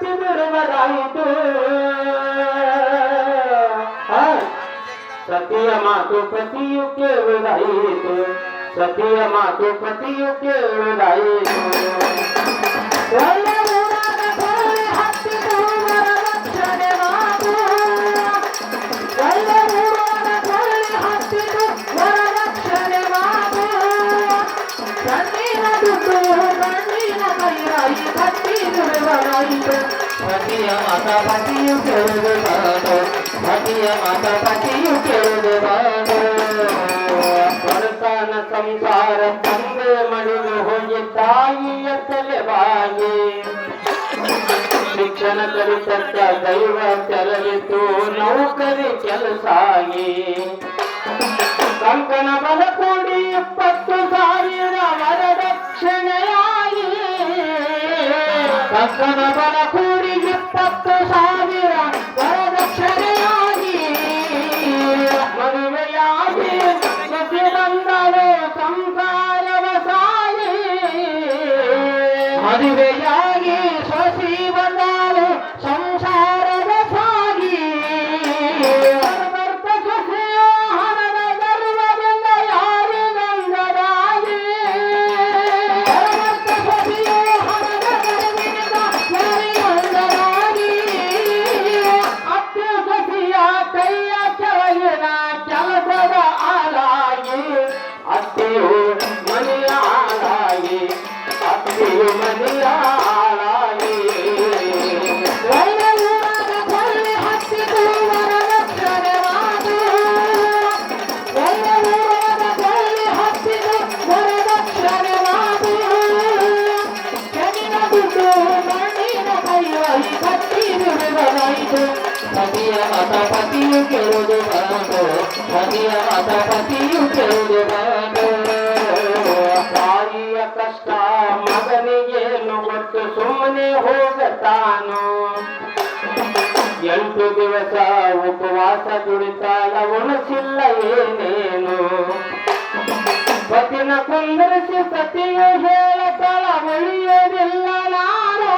ಹತ್ತಿ ಬಿಡುವುದಾಯಿತು. ಸತಿಯ ಮಾತು ಪತಿಯು ಕೇಳುವುದಾಯಿತು. ಸತಿಯ ಮಾತು ಪತಿಯು ಕೇಳುವುದಾಯಿತು. ಪತಿಯ ಮಾತ ಪತಿಯು ಕೇಳುವುದಾಯಿತು. ಪತಿಯ ಮಾತ ಪತಿಯು ಕೇಳುವುದಾಯಿತು. ಬಡತನ ಸಂಸಾರ ತಂದೆ ಮಡಿದು ಹೋಗಿ ತಾಯಿಯ ತಲೆಬಾಗಿ ಶಿಕ್ಷಣ ಕಲಿತಕ್ಕ ದೈವ ತೆರಳಿತು ನೌಕರಿ ಕೆಲಸಾಗಿ ಕಂಕಣ ಬಲ ಕೂಡಿ 20,000 ವರದಕ್ಷಿಣೆಯಾಗಿ ಕಂಕಣ ಬಲ ಕೂಡಿ 20,000 ವರದಕ್ಷಿಣೆಯಾಗಿ ಮದುವೆಯಾಗಿ ಸತಿ ಬಂದಳು ಸಂಸಾರವ ಸಾಗಿ ಮದುವೆಯಾಗಿ ಸಸಿ ಬಂದಳು ಸಂಸಾರದ ಸಾಗಿ ಬರ್ತ ಸಸಿಯ ಹಣದ ಗರ್ವದಿಂದ ಯಾರಿಗಂಗರಾಗಿ ಬರ್ತ ಸಸಿಯ ಹಣದ ಗರ್ವದಿಂದ ಯಾರಿಗಂಗರಾಗಿ ಅತ್ತೆ ಸಸಿಯ ಕೈಯ ಕೆಳಗಿನ ಕೆಲಸದ ಆಳಾಗಿ ಅತ್ತೆಯು ಮನೆಯ ಆಳಾಗಿ ಅತ್ತೆಯು ಮನೆಯ ಆಳಾಗಿ ಪತಿಯ ಮಾತ ಪತಿಯು ಕೇಳುವುದು ಬಂದು ಪತಿಯ ಮಾತ ಪತಿಯು ಕೇಳುವುದು ಬಂದು ತಾಯಿಯ ಕಷ್ಟ ಮಗನಿಗೇನು ಗೊತ್ತು ಸುಮ್ಮನೆ ಹೋಗತಾನು 8 ದಿವಸ ಉಪವಾಸ ದುಡಿತಾಳ ಉಣಸಿಲ್ಲ ಏನೇನು ಪತಿನ ಕುಂದರಿಸಿ ಸತಿಯು ಹೇಳತಾಳ ಉಳಿಯೋದಿಲ್ಲ ನಾನು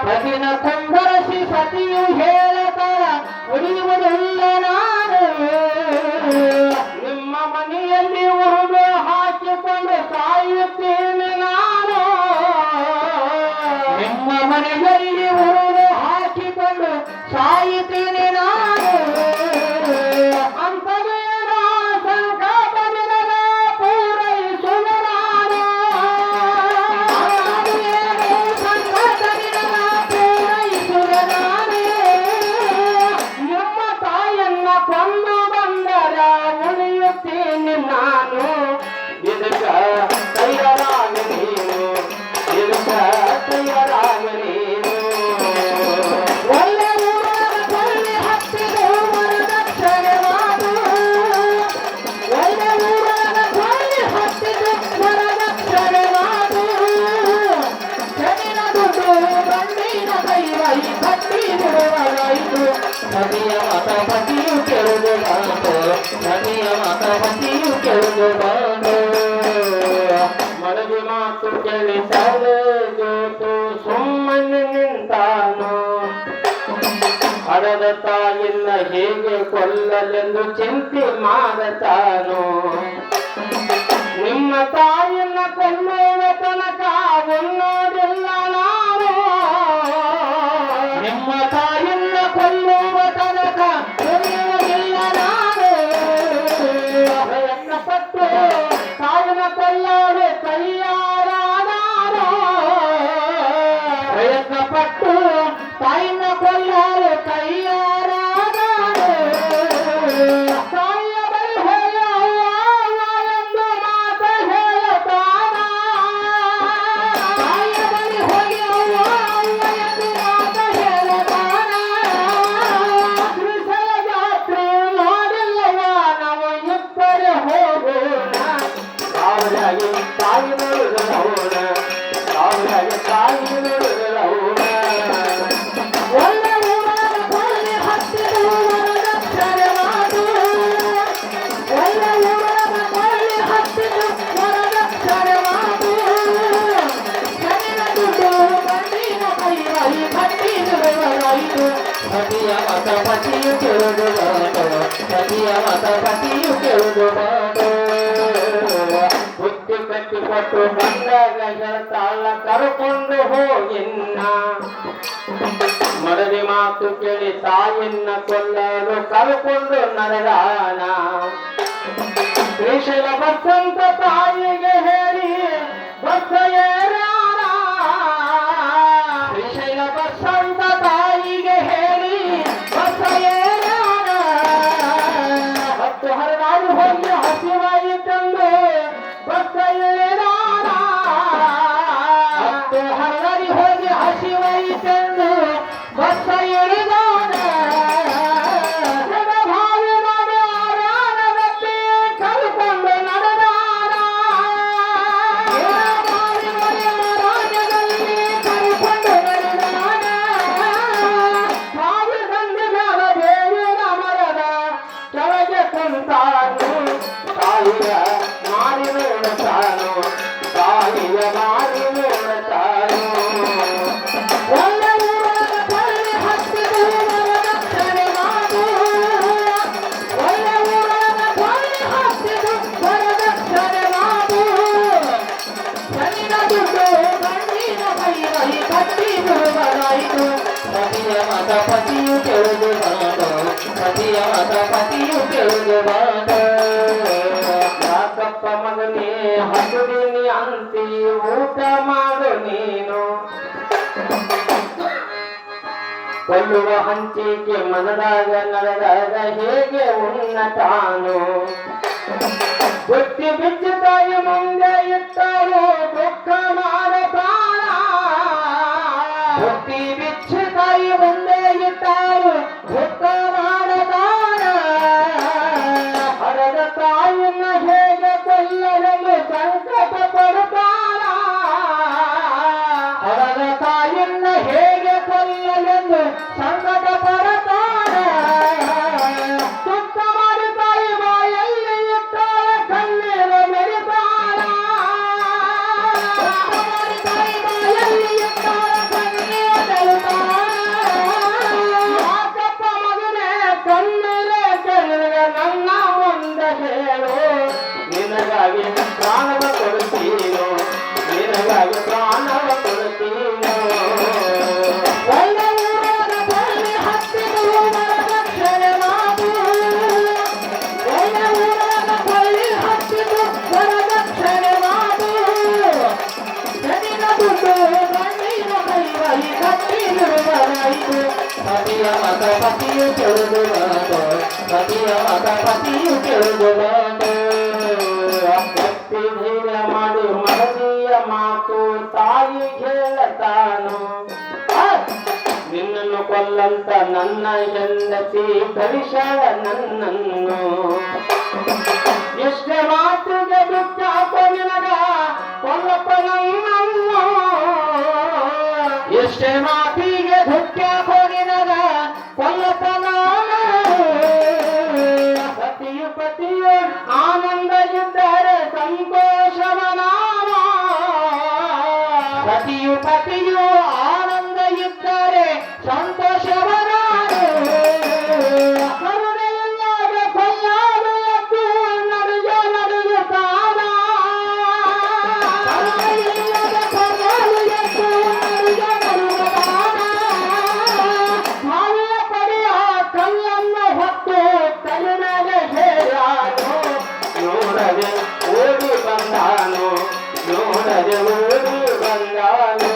ಪತಿನ ಕುಂದರಿಸಿ ಸತಿಯು ಹೇಳತಾಳ ಉಳಿಯುವುದಿಲ್ಲ ನಾನು ನಿಮ್ಮ ಮನೆಯಲ್ಲಿ ಉರುಳು ಹಾಕಿಕೊಂಡು ಸಾಯುತ್ತೇನೆ ನಾನು ನಿಮ್ಮ ಮನೆಯಲ್ಲಿ ಉರುಳು ಹಾಕಿಕೊಂಡು ಸಾಯುತ್ತೇನೆ ನಾನು ಅಂತವೇನ ಸಂಕಟ ನಿನಗ ಪೂರೈಸುವ ನಾನು ಸಂಕಟ ನಿನಗ ಪೂರೈಸುವ ನಾನು ನಿಮ್ಮ ತಾಯನ್ನ ಕೊಂದು ಬಂದರ ಉಳಿಯುತ್ತೇನೆ ನಾನು ಇದಕ್ಕ ತಯಾರಾಗ ನೀನು ಇದಕ್ಕ ತಯಾರಾಗ ನೀನು ಒಳ್ಳೆ ಊರಾಗ ಕೊಳ್ಳಿ ಹತ್ತಿದ ವರದಕ್ಷಿಣೆ ಮಾಡು ಒಳ್ಳೆ ಊರಾಗ ಕೊಳ್ಳಿ ಹತ್ತಿದ ವರದಕ್ಷಿಣೆ ಮಾಡು ಜನಿನ ದುಡ್ಡು ಗಂಡಿನ ಕೈವೈ ಕಟ್ಟಿ ಬಿಡುವರಾಯಿತು ಪತಿಯ ಮಾತ ಪತಿಯು ಕೇಳುವುದು ಬಂದು ಪತಿಯ ಮಾತ ಪತಿಯು ಕೇಳುವುದು ಬಂದು ಮಡದಿ ಮಾತು ಕೇಳಿ ಜೋತು ಸುಮ್ಮನೆ ನಿಂತಾನು ಹಡದ ತಾಯಿನ್ನ ಹೇಗೆ ಕೊಲ್ಲಲೆಂದು ಚಿಂತೆ ಮಾಡತಾನು ನಿಮ್ಮ ತಾಯಿನ್ನ ಕೊಲ್ಲುವ ತನಕ ಉಣ್ಣೋದಿಲ್ಲ ನಾನು ನಿಮ್ಮ ತಾಯಿನ್ನ ಕೊಲ್ಲುವ ತನಕ ಉಣ್ಣುವುದಿಲ್ಲ ನಾನು ಪ್ರಯತ್ನಪಟ್ಟು ತಾಯಿನ ಕೊಲ್ಲಲು ತಯಾರಾದ ಪ್ರಯತ್ನಪಟ್ಟು ತಾಯಿನ ಕೊಲ್ಲಲು ತಯಾರಾದ ತಾಯಿಯ ಬಳಿ ಹೋಗಿ ಅವ್ವ ಎಂದು ಮಾತ ಹೇಳುತ್ತಾನ ತಾಯಿಯ ಬಳಿ ಹೋಗಿ ಅವ್ವ ಎಂದು ಮಾತ ಹೇಳುತ್ತಾನ ಶ್ರೀಶೈಲ ಜಾತ್ರೆ ಮಾಡಿಲ್ಲವ ನಾವು ಇಬ್ಬರು ಹೋಗೋಣ ಸಾವಿರಾಗಿ ತಾಯಿ ನೋಡಿದವನ ಸಾವಿರಾಗಿ ತಾಯಿ ನೋಡಿದವನ ಒಳ್ಳೆ ಊರಾಗ ಕೊಳ್ಳಿ ಹತ್ತಿದ ವರದಕ್ಷಿಣೆ ಮಾಡು ಒಳ್ಳೆ ಊರಾಗ ಕೊಳ್ಳಿ ಹತ್ತಿದ ವರದಕ್ಷಿಣೆ ಮಾಡು ಜನಿನ ದುಡ್ಡು ಗಂಡಿನ ಕೈ ಮಾತ ಪತಿಯು ಕೇಳುವುದು ಸತಿಯ ಮಾತ ಪತಿಯು ಕೇಳುವುದು ಬುದ್ಧಿ ಕಟ್ಟಿಕೊಟ್ಟು ಬಂದಾಗ ಹೇಳ್ತಾಳ ಕರ್ಕೊಂಡು ಹೋಗಿನ್ನ ಮಡದಿ ಮಾತು ಕೇಳಿ ತಾಯಿನ್ನ ಕೊಲ್ಲಲು ಕರ್ಕೊಂಡು ನಡೆದಾನ ಶ್ರೀಶೈಲ ಬಸಂತ ತಾಯಿಗೆ ಹೇಳಿ ಬಸ್ಸ ಏರಾನ ಶ್ರೀಶೈಲ ಬಸಂತ ತಾಯಿಗೆ ಹೇಳಿ ಬಸ್ಸ ಏರಾನ ಹತ್ತು ಹರನಾಡು ಹೋಗಿ ಹಸಿವಾಯಿ ತಂದು ಬಸ್ಸ ಏರಾನ ಹತ್ತು ಹರನಾಡಿ ಹೋಗಿ ಹಸಿವಾಯಿ ತಂದು ಬಸ್ಸ ಏರಿದಾನ ಸತಿಯ ಮಾತ ಪತಿಯು ಕೇಳುವುದು ಸತಿಯ ಮಾತ ಪತಿಯು ಕೇಳುವುದು ಯಾಕಪ್ಪ ಮಗನೇ ಹಸುವಿನಿ ಅಂತಿ ಊಟ ಮಾಡು ನೀನು ಕೊಲ್ಲುವ ಹಂಚಿಕೆ ಮನದಾಗ ನಡೆದಾಗ ಹೇಗೆ ಉನ್ನತಾನು ಬುದ್ಧಿ ಬಿಚ್ಚು ತಾಯಿ ಮುಂದೆ ಇಟ್ಟರು ದುಃಖ ಮಾಡತಾನ ಬುದ್ಧಿ ಬಿಚ್ಚು ತಾಯಿ ಮುಂದೆ ಇಟ್ಟರು ದುಃಖ ಮಾಡತಾನ ಹರದ ತಾಯಿನ ಹೇಗೆ ಕೊಲ್ಲಲು ಸಂಕಟ ಪಡುತ್ತಾನ ಹರದ ತಾಯಿನ ಹೇಗೆ ಕೊಲ್ಲಲೆಂದು ಸಂಕಟ ಪಡುತ್ತಾನ ಸುತ್ತ ಮಾಡಿ ತಾಯಿ ಬಾಯಲ್ಲಿ ಇಟ್ಟಾಳ ಕಣ್ಣೀರು ಮೆರಿತಾಳ ತಾಯಿ ಬಾಯಲ್ಲಿ ಇಟ್ಟಾಳ ಕಣ್ಣೀರು ಮೆರಿತಾಳ ಯಾಕಪ್ಪ ಮಗನೇ ಕಣ್ಣೀರೇ ಕೆಳಗೆ ನನ್ನ ಮುಂದೆ ಹೇಳು ನಿನಗಾಗಿ ಪ್ರಾಣವ ಕೊಡುತ್ತೀನೋ ನಿನಗಾಗಿ ಪ್ರಾಣವ ಕೊಡುತ್ತೀನೋ ಸತಿಯ ಮಾತ ಪತಿಯು ಕೇಳುವುದು ಸತಿಯ ಮಾತ ಪತಿಯು ಕೇಳುವುದು ಭಕ್ತಿ ಧೈರ್ಯ ಮಾಡಿ ಮಡದಿಯ ಮಾತು ತಾಯಿ ಹೇಳತಾನು ನಿನ್ನನ್ನು ಕೊಲ್ಲಂತ ನನ್ನ ಹೆಂಡತಿ ಕಳಿಸಾಳ ನನ್ನನ್ನು ಎಷ್ಟೇ ಮಾತಿಗೆ ದುಃಖ ನಿನಗ ಕೊಲ್ಲಪ್ಪ ನನ್ನನ್ನು ಎಷ್ಟೇ ಮಾತಿಗೆ ದುಃಖ ನಿನಗ ಕೊಲ್ಲಪ್ಪ ಪತಿಯು ಪತಿಯು ಆನಂದ ಇದ್ದರೆ ಸಂತೋಷವ ನಾಮ ಪತಿಯು ಪತಿಯು ಆನಂದ ಇದ್ದರೆ ಸಂತೋಷವ ನಾನು ಕರುಣೆಯಿಲ್ಲದೆ ಕೊಲ್ಲಾಡು ಎದ್ದು ನಡೆಯುತ್ತಾನ ಕರುಣೆಯಿಲ್ಲದೆ ಕೊಲ್ಲಾಡು ಎದ್ದು ನಡೆಯುತ್ತಾನ ಮಾವಿನ ಪಡೆಯ ಕಲ್ಲನ್ನು ಹೊತ್ತು ತಲೆಮೇಲೆ ಹೇರಾನು ನೋಡದೆ ಓಡಿ ಬಂದಾನು ನೋಡದೆ ಓಡಿ ಬಂದಾನು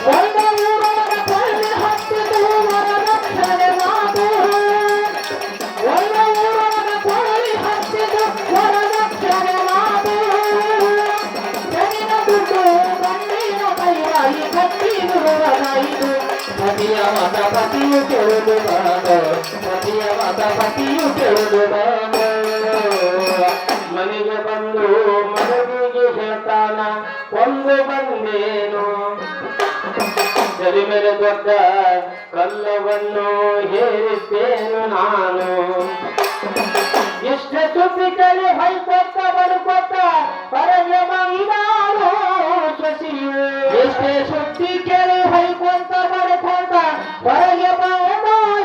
ಒಂದು ಊರೊಳಗ ಪಳ್ಳಿ ಹತ್ತಿದು ವರದಕ್ಷಿಣೆ ಮಾತು ಒಂದು ಊರೊಳಗ ಪಳ್ಳಿ ಹತ್ತಿದು ವರದಕ್ಷಿಣೆ ಮಾತು ಜನಿನ ದುಡ್ಡು ಕಣ್ಣೀರ ಕೈಯಾಗಿ ಕಟ್ಟಿರುವುದಾಯಿತು ಸತಿಯ ಮಾತ ಪತಿಯು ಕೇಳುವುದು ಸತಿಯ ಮಾತ ಪತಿಯು ಕೇಳುವುದು ಮನೆಗೆ ಬಂದು ಮಡದಿಗೆ ಹೇಳ್ತಾನ ಒಂದು ಬಂದೇನು ಸರಿ ಮೇಲೆ ದೊಡ್ಡ ಕಲ್ಲವನ್ನು ಹೇರಿದ್ದೇನು ನಾನು ಇಷ್ಟ ಸುದ್ದಿ ಕಲಿ ಹೊಯ್ಕೊತ್ತ ಬಡ್ಕೊತ್ತ ಹೊರಗೆ ಬಂದಾನು ಶಶಿಯು ಎಷ್ಟೇ ಸುದ್ದಿ ಕೇಳಿ ಹೊಯ್ಕೊಂತ ಬಡ್ಕೊಂತ ಹೊರಗೆ ಬಂದಾನು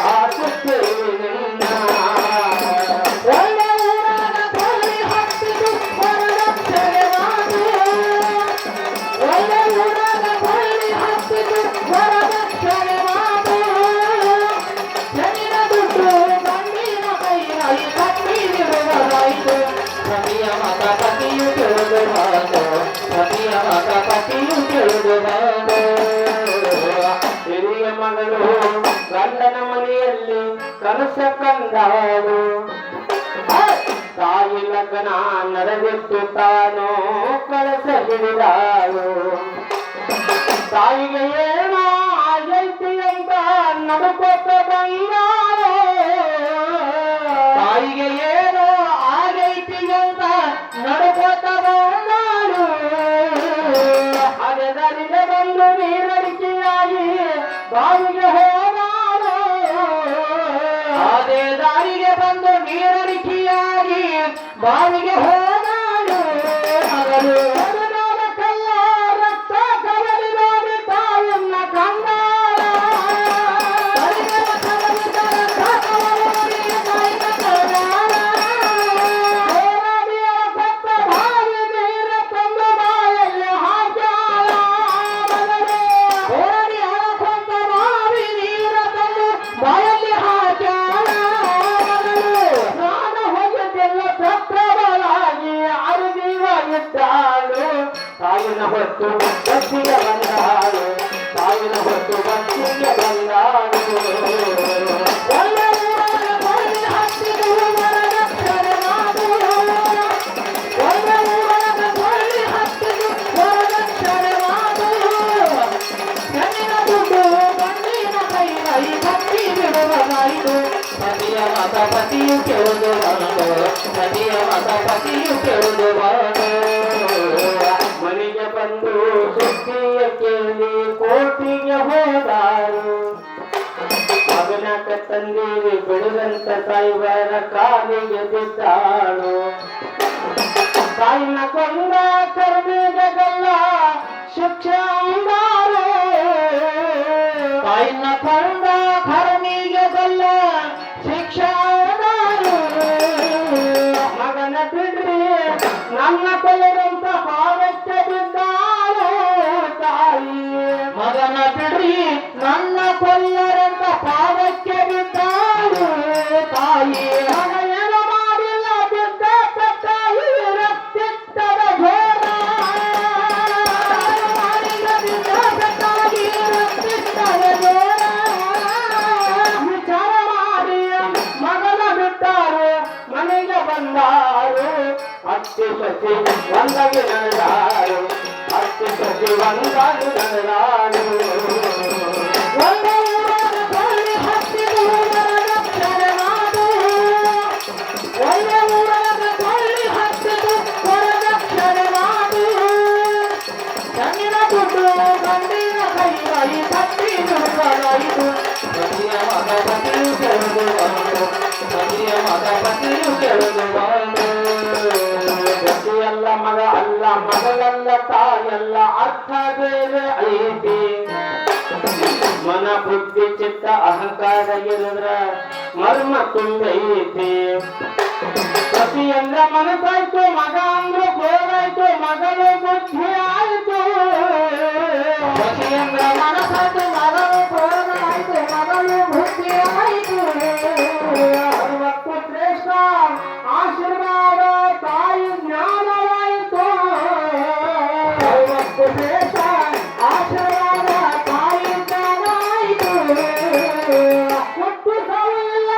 ಹಾಕುತ್ತೇವೆ ನಿನ್ನ ಒಳ್ಳೆ ಊರಾಗ ಕೊಳ್ಳಿ ಹತ್ತಿದು ವರದಕ್ಷಿಣೆ ಮಾಡು ಒಳ್ಳೆ ಊರಾಗ ಕೊಳ್ಳಿ ಹತ್ತಿದು ವರದಕ್ಷಿಣೆ ಮಾಡು ಜನಿನ ದುಡ್ಡು ಗಂಡಿನ ಕೈಯಲ್ಲಿ ಕಟ್ಟಿ ಬಿಡುವುದಾಯಿತು ಸತಿಯ ಮತ ಪತಿಯು ತಿಳಿದುಬಾರದು ಸತಿಯ ಮತ ಪತಿಯು ತಿಳಿದುಬಾರದು ಹಿರಿಯ ಮಗಳು ಗಂಡನ ಮನೆಯಲ್ಲಿ ಕನಸ ಕಂಡಾಳು ತಾಯಿ ಲಗ್ನ ನಡೆದಿತ್ತು ತಾನು ಕಳಸ ಹಿಡಿದಾಳು ತಾಯಿಗೆ ಏನೋ ಆಗೈತಿ ಅಂತ ನಡುಕೊತ್ತ ಬಂದಾಳು ತಾಯಿಗೆ ಏನೋ ಆಗೈತಿ ಅಂತ ನಡುಕೊತ್ತ ಬಂದಾಳು ಅದೇ ದಾರಿಗೆ ಬಂದು ನೀರಡಿಕೆಯಾಗಿ ಬಾವಿಗೆ ಹೋದಾಳು ಅದೇ ದಾರಿಗೆ ಬಂದು ನೀರಡಿಕೆಯಾಗಿ ಬಾವಿಗೆ ಹೋದಾಳು ಮಗಳು ಕಲ್ಲ ರಕ್ತ ಕವಲಿ ನೋಡಿ ತಾಯನ್ನ ಕಂದಾಳ ಬಾಯಲ್ಲಿ ಹಾಕ್ಯಾಳ ನಾನು ಹೋಗಿದ್ದೆಲ್ಲ ಸತ್ರವಳಾಗಿ ಅರುದಿವಾಗಿದ್ದಾಳು ತಾಯಿನ ಹೊತ್ತು ಬಸ್ಸಿಗೆ ಬಂದಾಳು ತಾಯಿನ ಹೊತ್ತು ಬಸ್ಸಿಗೆ ಬಂದಾಳು ಒಳ್ಳೆ ಊರಾಗ ಕೊಳ್ಳಿ ಹತ್ತಿದು ವರದಕ್ಷಿಣೆ ಮಾಡು ಒಳ್ಳೆ ಊರಾಗ ಕೊಳ್ಳಿ ಹತ್ತಿದು ವರದಕ್ಷಿಣೆ ಮಾಡು ಹೆಣ್ಣಿನ ದುಡ್ಡು ಗಂಡಿನ ಕೈಯಲ್ಲಿ ಕಟ್ಟಿ ಬಿಡುವುದಾಯಿತು ಸತಿಯ ಮತ ಪತಿಯು ಕೇಳುವುದು ಸತಿಯ ಮತ ಪತಿಯು ಕೇಳುವುದು ಮನೆಗೆ ಬಂದು ಸುದ್ದಿಯ ಕೇಳಿ ಕೋಟಿಗೆ ಹೋದಾಳು ಮಗನಕ ತಂದೀವಿ ಬೆಳೆದಂತ ತಾಯಿವರ ಕಾಲಿಗೆ ಬಿದ್ದಾಳು ತಾಯಿನ ಕೊಂದ ಕರ್ಮಿಗಲ್ಲ ಶಿಕ್ಷೆ ಅಂದಾಳು ತಾಯಿನ ಕೊಂದ ಕರ್ಮಿಗೆಲ್ಲ ಶಿಕ್ಷೆ ಅಂದಾಳು ಮಗನ ಬಿಡ್ರಿ ನನ್ನ ಕೊಲ್ಲರಂತ ಪಾದಕ್ಕೆ ಬಿದ್ದಾಳು ತಾಯಿ ಮಗನ ಬಿಡ್ರಿ ನನ್ನ ಕೊಲ್ಲರಂತ ಪಾದಕ್ಕೆ ಬಿದ್ದಾಳು ತಾಯಿ ಮಗ ಏನು ಮಾಡಿಲ್ಲ ಬಿದ್ದ ತಾಯಿ ರಕ್ತಿತ್ತದ ಘೋರ ಮಾಡಿಲ್ಲ ಬಿದ್ದ ತಾಯಿ ರಕ್ತಿತ್ತದ ಘೋರ ವಿಚಾರ ಮಾಡಿ ಮಗನ ಬಿಟ್ಟಾರು ಮನೆಗೆ ಬಂದಾರು ಅತ್ತಿ ಸತಿ ಒಂದಾಗಿ ನಡೆದಾಳು ಅತ್ತಿ ಸತಿ ಒಂದಾಗಿ ನಡೆದಾಳು ಒಳ್ಳೆ ಊರಾಗ ಕೊಳ್ಳಿ ಹತ್ತಿದು ವರದಕ್ಷಿಣೆ ಮಾಡು ಒಳ್ಳೆ ಊರಾಗ ಕೊಳ್ಳಿ ಹತ್ತಿದು ವರದಕ್ಷಿಣೆ ಮಾಡು ಕಣ್ಣಿನ ದುಡ್ಡು ಗಂಡಿನ ಕೈಯಲ್ಲಿ ಕಟ್ಟಿ ಬಿಡುವುದಾಯಿತು ಸತಿಯ ಮತ ಪತಿಯು ಕೇಳುವುದು ಸತಿಯ ಮತ ಪತಿಯು ಕೇಳುವುದು ಎಲ್ಲ ಮಗ ಅಲ್ಲ ಮಗಳಲ್ಲ ತಾಯಲ್ಲ ಅರ್ಥ ಬೇರೆ ಐತಿ ಮನ ಬುದ್ಧಿ ಚಿತ್ತ ಅಹಂಕಾರ ಇರಿದ್ರ ಮರ್ಮ ತುಂಬೈತಿ ಸತಿ ಅಂದ್ರ ಮನಸ್ಸಾಯ್ತು ಮಗ ಅಂದ್ರ ಹೋಗಾಯ್ತು ಮಗಳು ಬುದ್ಧಿ ಆಯ್ತು ಸತಿ ಅಂದ್ರ ಮನಸ್ಸಾಯ್ತು ಮಗಳು ಹೋಗಾಯ್ತು ಮಗಳು ಬುದ್ಧಿ ಆಯ್ತು ಸರ್ವಕ್ಕೂ ಶ್ರೇಷ್ಠ ಆಶೀರ್ವಾದ ತಾಯಿ ಜ್ಞಾನವಾಯಿತು ಸರ್ವಕ್ಕೂ ಶ್ರೇಷ್ಠ ಆಶೀರ್ವಾದ ತಾಯಿ ಜ್ಞಾನವಾಯಿತು ಹುಟ್ಟು ಸಾವಿಲ್ಲ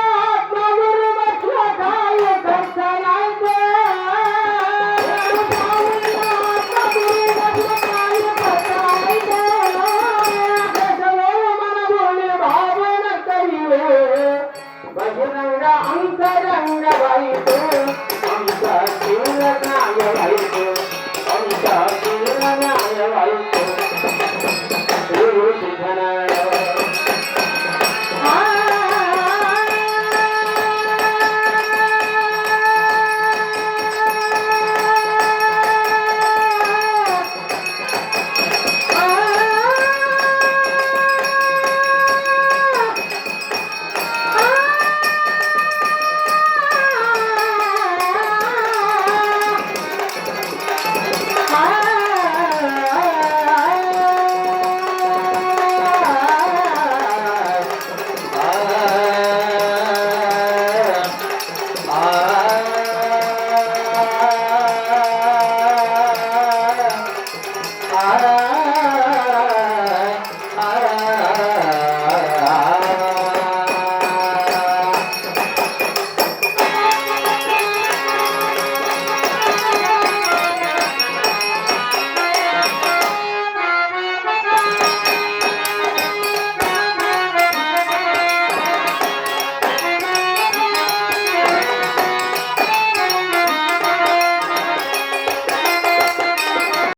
ಮಗುರು ಮಕ್ಕಳ ತಾಯಿ ಕರ್ತನಾಯ್ತು ಸಾವಿಲ್ಲ ಮಗುರು ಮಕ್ಕಳ ತಾಯಿ ಕರ್ತನಾಯ್ತು ಮನಗೋಳಿ ಭಾವನ ಕೈಯೇ ಬಹಿರಂಗ ಅಂತರಂಗವಾಯಿತು ಅಂಶ ನ್ಯಾಯವಾಯಿತು ಅಂಶ ನ್ಯಾಯವಾಯಿತು ಸಿದ್ಧನ ಆ